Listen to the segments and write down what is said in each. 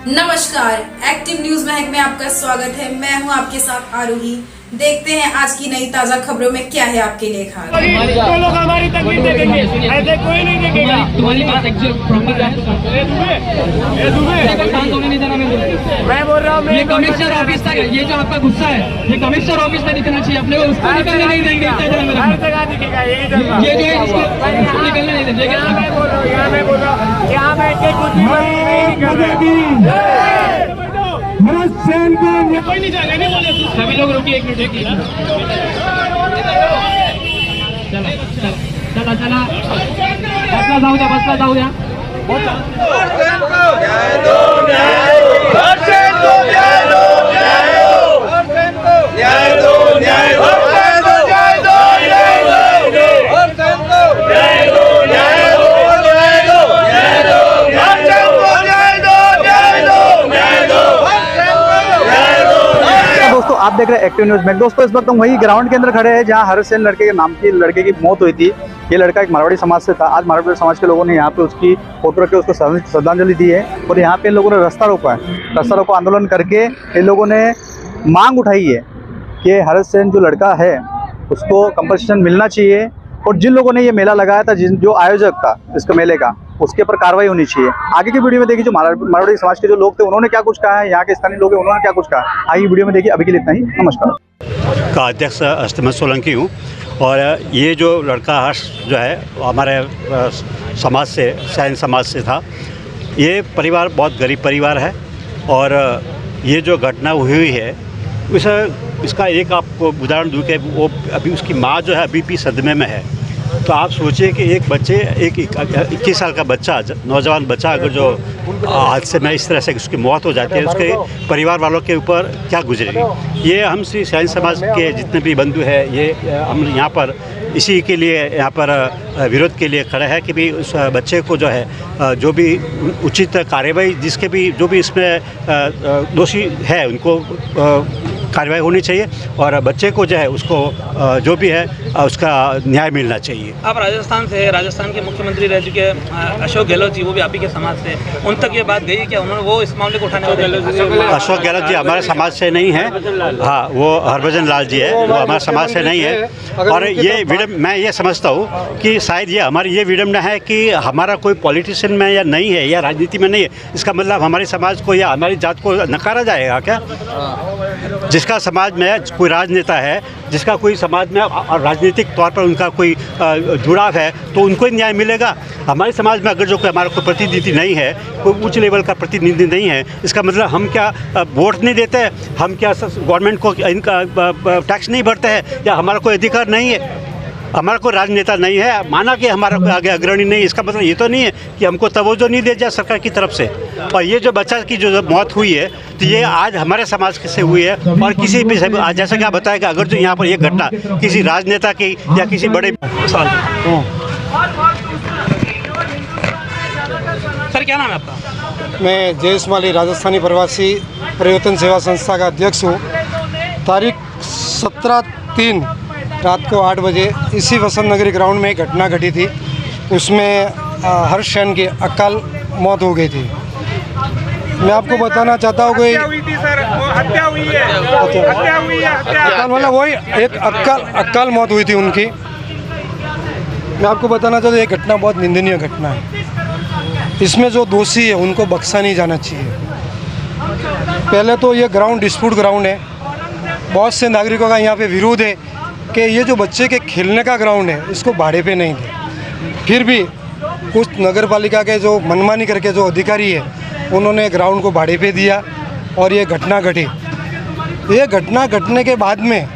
नमस्कार, active news महक में आपका स्वागत है। मैं हूं आपके साथ आरोही। देखते हैं आज की नई ताजा खबरों में क्या है आपके लिए खास। तो लोग हमारी तकलीफ देखेंगे, ऐसे कोई नहीं देखेगा। तुम्हारी बात एक्चुअल प्रॉब्लम है। मैं बोल रहा हूँ ये कमिश्नर ऑफिस तक ये जो आपका गुस्सा है ये कमिश्नर ऑफिस में दिखना चाहिए अपने को, उसको निकलने नहीं देंगे। हर जगह दिखेगा यही जगह। ये जो है इसको निकलने नहीं देंगे। यहाँ मैं बोल रहा हूँ, यहाँ बैठ के कुछ भी नहीं कर रहे। कोई नहीं जाएगा, नहीं बोले सभी लोग रुकिए, एक मिनट। चला बसला जाऊ द्या। दोस्तों आप देख रहे हैं एक्टिव न्यूज में। दोस्तों इस वक्त हम वही ग्राउंड के अंदर खड़े हैं जहां हरसेन लड़के के नाम की लड़के की मौत हुई थी। ये लड़का एक मारवाड़ी समाज से था। आज मारवाड़ी समाज के लोगों ने यहाँ पे उसकी फोटो रख के उसको श्रद्धांजलि दी है और यहाँ पे इन लोगों ने रास्ता रोका है। रास्ता रोको आंदोलन करके इन लोगों ने मांग उठाई है कि हरसेन जो लड़का है उसको कंपनसेशन मिलना चाहिए और जिन लोगों ने ये मेला लगाया था, जो आयोजक था इसके मेले का, उसके ऊपर कार्रवाई होनी चाहिए। आगे की वीडियो में देखिए जो मारवाड़ी समाज के जो लोग थे उन्होंने क्या कुछ कहा है, यहाँ के स्थानीय लोग हैं उन्होंने क्या कुछ कहा। आगे वीडियो में देखिए। अभी के लिए इतना ही, नमस्कार। का अध्यक्ष अष्टमत सोलंकी हूँ और ये जो लड़का हर्ष जो है हमारे समाज से, सैन समाज से था। ये परिवार बहुत गरीब परिवार है और ये जो घटना हुई है इसका एक आपको उदाहरण दूँ कि वो अभी उसकी माँ जो है अभी भी सदमे में है। तो आप सोचिए कि एक बच्चे, एक 21 साल का बच्चा, नौजवान बच्चा अगर जो हादसे में इस तरह से उसकी मौत हो जाती है, उसके परिवार वालों के ऊपर क्या गुजरेगी। ये हम श्री सैन समाज के जितने भी बंधु हैं, ये हम यहाँ पर इसी के लिए यहाँ पर विरोध के लिए खड़े हैं कि भी उस बच्चे को जो है जो भी उचित कार्रवाई, जिसके भी जो भी इसमें दोषी है उनको कार्रवाई होनी चाहिए और बच्चे को जो है उसको जो भी है उसका न्याय मिलना चाहिए। आप राजस्थान से, राजस्थान के मुख्यमंत्री रह चुके अशोक गहलोत जी, वो भी आप ही के समाज से, उन तक ये बात गई क्या? उन्होंने वो इस मामले को उठाने वाले? अशोक गहलोत जी हमारे समाज से नहीं है। हाँ, वो हरभजन लाल जी है, वो हमारे समाज से नहीं है। और ये मैं ये समझता हूँ कि शायद ये हमारी ये विडम्बना है कि हमारा कोई पॉलिटिशियन में या नहीं है या राजनीति में नहीं है। इसका मतलब हमारे समाज को या हमारी जात को नकारा जाएगा क्या? जिसका समाज में कोई राजनेता है, जिसका कोई समाज में राजनीतिक तौर पर उनका कोई जुड़ाव है, तो उनको ही न्याय मिलेगा। हमारे समाज में अगर जो कोई हमारा कोई प्रतिनिधि नहीं है, कोई उच्च लेवल का प्रतिनिधि नहीं है, इसका मतलब हम क्या वोट नहीं देते हैं, हम क्या गवर्नमेंट को इनका टैक्स नहीं भरते हैं, या हमारा कोई अधिकार नहीं है, हमारा कोई राजनेता नहीं है, माना कि हमारा कोई आगे अग्रणी नहीं। इसका मतलब ये तो नहीं है कि हमको तवज्जो नहीं दिया जाए सरकार की तरफ से। और ये जो बच्चा की जो मौत हुई है, तो ये आज हमारे समाज से हुई है और किसी भी, जैसा कि आप बताएगा, अगर जो यहाँ पर ये घटना किसी राजनेता की या किसी बड़े सर, क्या नाम है आपका? मैं जयेश माली, राजस्थानी प्रवासी परिवर्तन सेवा संस्था का अध्यक्ष हूँ। तारीख 17/3 रात को 8 बजे इसी वसंत नगरी ग्राउंड में एक घटना घटी थी। उसमें हर्ष सेन की अकाल मौत हो गई थी। मैं आपको बताना चाहता हूँ कि हत्या हुई है। अकाल मतलब वही एक अकाल मौत हुई थी उनकी। मैं आपको बताना चाहता हूँ ये घटना बहुत निंदनीय घटना है। इसमें जो दोषी है उनको बख्शा नहीं जाना चाहिए। पहले तो ये ग्राउंड डिस्प्यूट ग्राउंड है। बहुत से नागरिकों का यहाँ पे विरोध है कि ये जो बच्चे के खेलने का ग्राउंड है इसको भाड़े पे नहीं दे। फिर भी कुछ नगर पालिका के जो मनमानी करके जो अधिकारी है उन्होंने ग्राउंड को भाड़े पे दिया और ये घटना घटी। ये घटना घटने के बाद में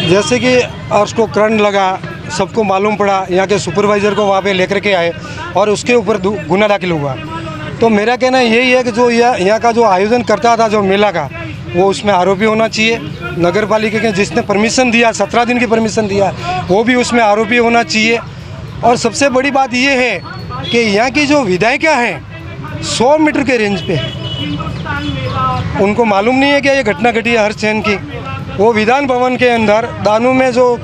जैसे कि उसको करंट लगा, सबको मालूम पड़ा, यहाँ के सुपरवाइज़र को वहाँ पे लेकर के आए और उसके ऊपर गुना दाखिल हुआ। तो मेरा कहना यही है कि जो यहाँ का जो आयोजन करता था जो मेला का, वो उसमें आरोपी होना चाहिए। नगर पालिका के जिसने परमिशन दिया, 17 दिन की परमिशन दिया, वो भी उसमें आरोपी होना चाहिए। और सबसे बड़ी बात ये है कि यहाँ की जो विधायिका हैं 100 मीटर के रेंज पे, उनको मालूम नहीं है कि ये घटना घटी है हर्ष सेन की। वो विधान भवन के अंदर दानू में जो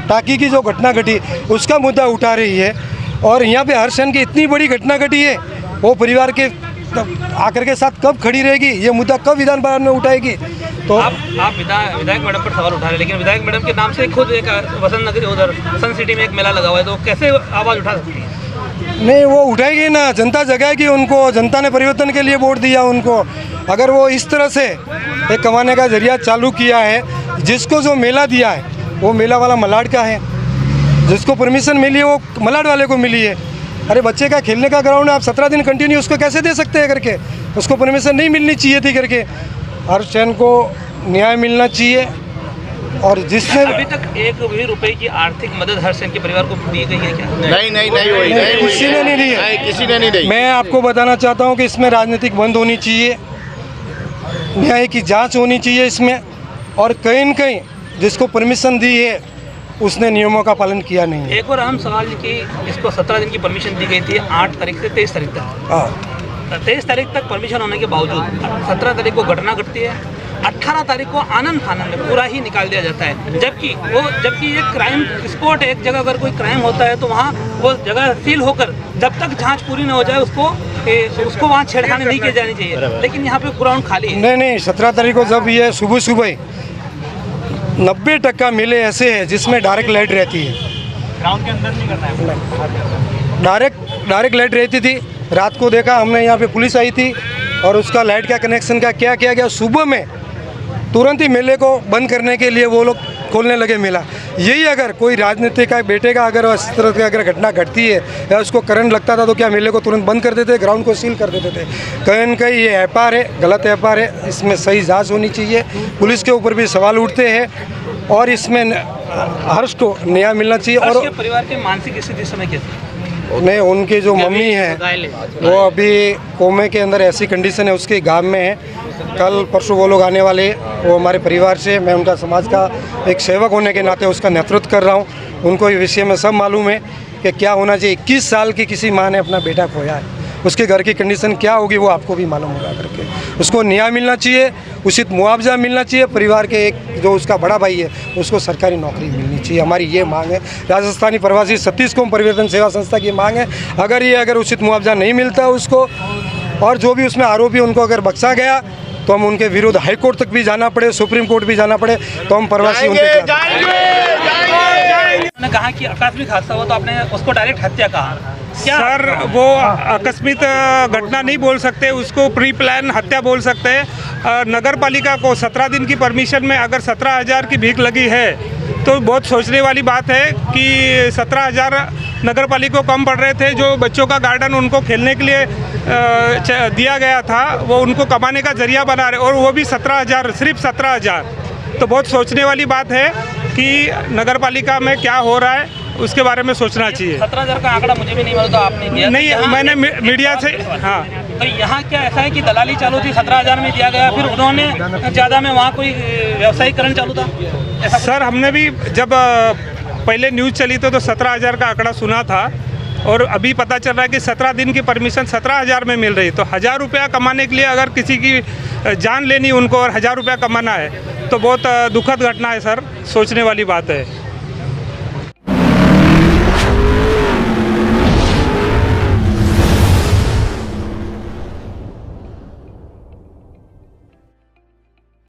टाकी की जो घटना घटी उसका मुद्दा उठा रही है। और यहाँ पे हर्ष सेन की इतनी बड़ी घटना घटी है, वो परिवार के आकर के साथ कब खड़ी रहेगी, ये मुद्दा कब विधान भवन में उठाएगी। तो आप विधायक मैडम पर सवाल उठा रहे हैं, लेकिन विधायक मैडम के नाम से खुद एक वसंत नगरी उधर सन सिटी में एक मेला लगा हुआ है, तो कैसे आवाज़ उठा सकती है? नहीं, वो उठाएगी ना, जनता जगाएगी उनको, जनता ने परिवर्तन के लिए वोट दिया उनको। अगर वो इस तरह से एक कमाने का जरिया चालू किया है, जिसको जो मेला दिया है वो मेला वाला मलाड का है, जिसको परमिशन मिली है वो मलाड वाले को मिली है। अरे बच्चे का खेलने का ग्राउंड है, आप 17 दिन कंटिन्यू उसको कैसे दे सकते हैं करके, उसको परमिशन नहीं मिलनी चाहिए थी करके। हर चैन को न्याय मिलना चाहिए। और जिसने अभी तक 1 भी रुपए की आर्थिक मदद हर सेन के परिवार को दी गई है क्या? नहीं हुई, किसी ने नहीं दी है, किसी ने नहीं दी। मैं आपको बताना चाहता हूँ कि इसमें राजनीतिक बंद होनी चाहिए, न्याय की जांच होनी चाहिए इसमें। और कहीं न कहीं जिसको परमिशन दी है उसने नियमों का पालन किया नहीं है। एक और अहम सवाल कि इसको 17 दिन की परमिशन दी गई थी, 8 तारीख से 23 तारीख तक। हाँ, 23 तारीख तक परमिशन होने के बावजूद 17 तारीख को घटना घटती है, 18 तारीख को आनंद फानंद में पूरा ही निकाल दिया जाता है। जबकि ये क्राइम स्पॉट है, एक जगह अगर कोई क्राइम होता है तो वहाँ वो जगह सील होकर जब तक जांच पूरी न हो जाए उसको वहाँ छेड़खानी नहीं की जानी चाहिए, लेकिन यहाँ पे ग्राउंड खाली है। नहीं, 17 तारीख को जब ये सुबह 90% मेले ऐसे हैं जिसमें डायरेक्ट लाइट रहती है, ग्राउंड के अंदर नहीं करना है। डायरेक्ट लाइट रहती थी। रात को देखा हमने, यहाँ पे पुलिस आई थी और उसका लाइट का कनेक्शन का क्या किया गया, सुबह में तुरंत ही मेले को बंद करने के लिए वो लोग खोलने लगे मेला। यही अगर कोई राजनीति का बेटे का अगर इस तरह की अगर घटना घटती है या उसको करंट लगता था तो क्या मेले को तुरंत बंद कर देते, ग्राउंड को सील कर देते थे? कहीं न कहीं ये एफआईआर है, गलत एफआईआर है, इसमें सही जांच होनी चाहिए। पुलिस के ऊपर भी सवाल उठते हैं और इसमें हर्ष को न्याय मिलना चाहिए। और परिवार की मानसिक स्थिति इस समय कैसी? नहीं, उनकी जो मम्मी है वो अभी कोमे के अंदर ऐसी कंडीशन है, उसके गांव में है। कल परसों वो लोग आने वाले, वो हमारे परिवार से, मैं उनका समाज का एक सेवक होने के नाते उसका नेतृत्व कर रहा हूँ। उनको इस विषय में सब मालूम है कि क्या होना चाहिए। 21 साल की किसी माँ ने अपना बेटा खोया है, उसके घर की कंडीशन क्या होगी वो आपको भी मालूम होगा करके। उसको न्याय मिलना चाहिए, उचित मुआवजा मिलना चाहिए। परिवार के एक जो उसका बड़ा भाई है उसको सरकारी नौकरी मिलनी चाहिए, हमारी ये मांग है। राजस्थानी प्रवासी छत्तीस कोम परिवर्तन सेवा संस्था की मांग है। अगर उचित मुआवजा नहीं मिलता उसको, और जो भी उसमें आरोपी उनको अगर बख्शा गया तो हम उनके विरुद्ध हाई कोर्ट तक भी जाना पड़े, सुप्रीम कोर्ट भी जाना पड़े, तो हम प्रवासी उनके ने कहा कि आकस्मिक हादसा हुआ तो आपने उसको डायरेक्ट हत्या कहा। सर, वो आकस्मिक घटना नहीं बोल सकते, उसको प्री प्लान हत्या बोल सकते हैं। नगर पालिका को 17 दिन की परमिशन में अगर 17,000 की भीख लगी है तो बहुत सोचने वाली बात है कि 17,000 नगर पालिका को कम पड़ रहे थे। जो बच्चों का गार्डन उनको खेलने के लिए दिया गया था वो उनको कमाने का जरिया बना रहे, और वो भी 17,000, सिर्फ 17,000। तो बहुत सोचने वाली बात है कि नगर पालिका में क्या हो रहा है उसके बारे में सोचना चाहिए। 17,000 का आंकड़ा मुझे भी नहीं मालूम, तो आपने दिया? नहीं, मैंने मीडिया से, हाँ। तो यहाँ क्या ऐसा है कि दलाली चालू थी, 17,000 में दिया गया, फिर उन्होंने ज़्यादा में वहाँ कोई व्यवसायीकरण चालू था ऐसा? सर, हमने भी जब पहले न्यूज़ चली तो 17,000 का आंकड़ा सुना था, और अभी पता चल रहा है कि 17 दिन की परमिशन 17,000 में मिल रही। तो 1,000 रुपया कमाने के लिए अगर किसी की जान लेनी उनको और 1,000 रुपया कमाना है तो बहुत दुखद घटना है सर, सोचने वाली बात है।